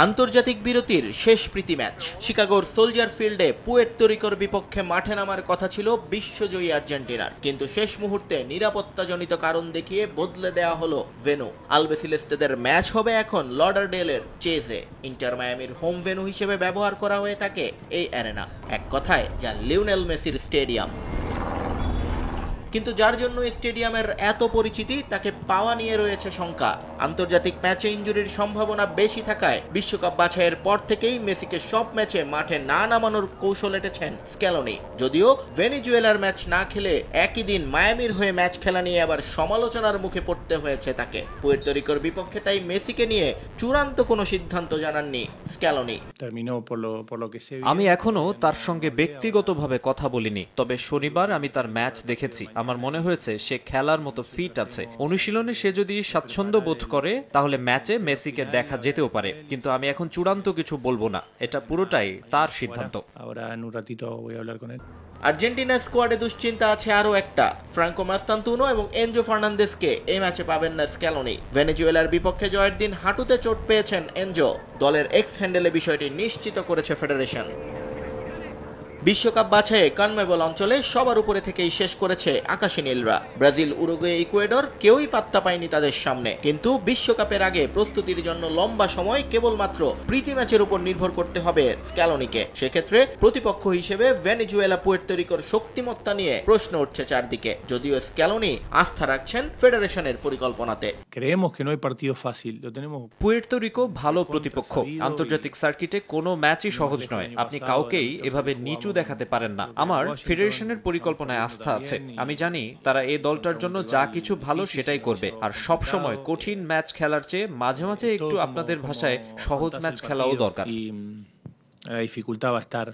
আন্তর্জাতিক বিরতির শেষ প্রীতি ম্যাচ শিকাগোর সোলজার ফিল্ডে পুয়ের্তো রিকোর বিপক্ষে মাঠে নামার কথা ছিল বিশ্বজয়ী আর্জেন্টিনার, কিন্তু শেষ মুহূর্তে নিরাপত্তাজনিত কারণ দেখিয়ে বদলে দেওয়া হলো ভেন্যু। আলবিসেলেস্তেদের ম্যাচ হবে এখন লডারডেলের চেজে। ইন্টার মায়ামির হোম ভেন্যু হিসেবে ব্যবহার করা হয়ে থাকে এই অ্যারেনা, এক কথায় যা লিওনেল মেসির স্টেডিয়াম। কিন্তু যার জন্য স্টেডিয়ামের এত পরিচিতি তাকে পাওয়া নিয়ে রয়েছে শঙ্কা। আন্তর্জাতিক ম্যাচে ইনজুরির সম্ভাবনা বেশি থাকায় বিশ্বকাপ বাছাইয়ের পর থেকেই মেসিকে সব ম্যাচে মাঠে না নামানোর কৌশল এঁটেছেন স্ক্যালোনি। যদিও ভেনেজুয়েলার ম্যাচ না খেলে একই দিন মায়ামির হয়ে ম্যাচ খেলা নিয়ে আবার সমালোচনার মুখে পড়তে হয়েছে তাকে। পুয়ের্তো রিকোর বিপক্ষে তাই মেসিকে নিয়ে চূড়ান্ত কোনো সিদ্ধান্ত জানাননি স্ক্যালোনি। আমি এখনো তার সঙ্গে ব্যক্তিগতভাবে কথা বলিনি, তবে শনিবার আমি তার ম্যাচ দেখেছি। আমার মনে হয়েছে সে খেলার মতো ফিট আছে। অনুশীলনে সে যদি স্বাচ্ছন্দ্য বোধ করে তাহলে ম্যাচে মেসিকে দেখা যেতেও পারে, কিন্তু আমি এখন চূড়ান্ত কিছু বলবো না। এটা পুরোটাই তার সিদ্ধান্ত। আর্জেন্টিনা স্কোয়াডে দুশ্চিন্তা আছে আরও একটা। ফ্রাঙ্কো মাস্তান্তুনো এবং এনজো ফার্নান্দেসকে এই ম্যাচে পাবেন না স্ক্যালোনি। ভেনেজুয়েলার বিপক্ষে জয়ের দিন হাঁটুতে চোট পেয়েছেন এনজো। দলের এক্স হ্যান্ডেলে বিষয়টি নিশ্চিত করেছে ফেডারেশন। বিশ্বকাপ বাছাইয়ে কনমেবল অঞ্চলে সবার উপরে থেকেই শেষ করেছে আকাশী নীলরা। ব্রাজিল, উরুগুয়ে, ইকুয়েডর কেউই পাত্তা পায়নি তাদের সামনে। কিন্তু বিশ্বকাপের আগে প্রস্তুতির জন্য লম্বা সময় কেবলমাত্র প্রীতি ম্যাচের উপর নির্ভর করতে হবে স্ক্যালোনিকে। সেক্ষেত্রে প্রতিপক্ষ হিসেবে ভেনেজুয়েলা পুয়ের্তো রিকোর শক্তিমত্তা নিয়ে প্রশ্ন উঠছে চারদিকে। যদিও স্ক্যালোনি আস্থা রাখছেন ফেডারেশনের পরিকল্পনাতে। পুয়ের্তো রিকো ভালো প্রতিপক্ষ। আন্তর্জাতিক সার্কিটে কোনো ম্যাচই সহজ নয়। আপনি কাউকেই এভাবে নিচু দেখাতে পারেন না। আমার ফেডারেশনের পরিকল্পনায় আস্থা আছে। আমি জানি তারা এই দলটার জন্য যা কিছু ভালো সেটাই করবে। আর সব সময় কঠিন ম্যাচ খেলার চেয়ে মাঝে মাঝে একটু আপনাদের ভাষায় সহজ ম্যাচ খেলাও দরকার।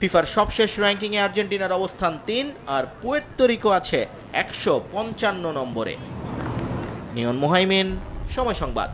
ফিফার সবশেষ র্যাঙ্কিং এ আর্জেন্টিনার অবস্থান 3 আর পুয়ের্তো রিকো আছে 155 নম্বরে। নিয়ন মুহাইমিন, সময় সংবাদ।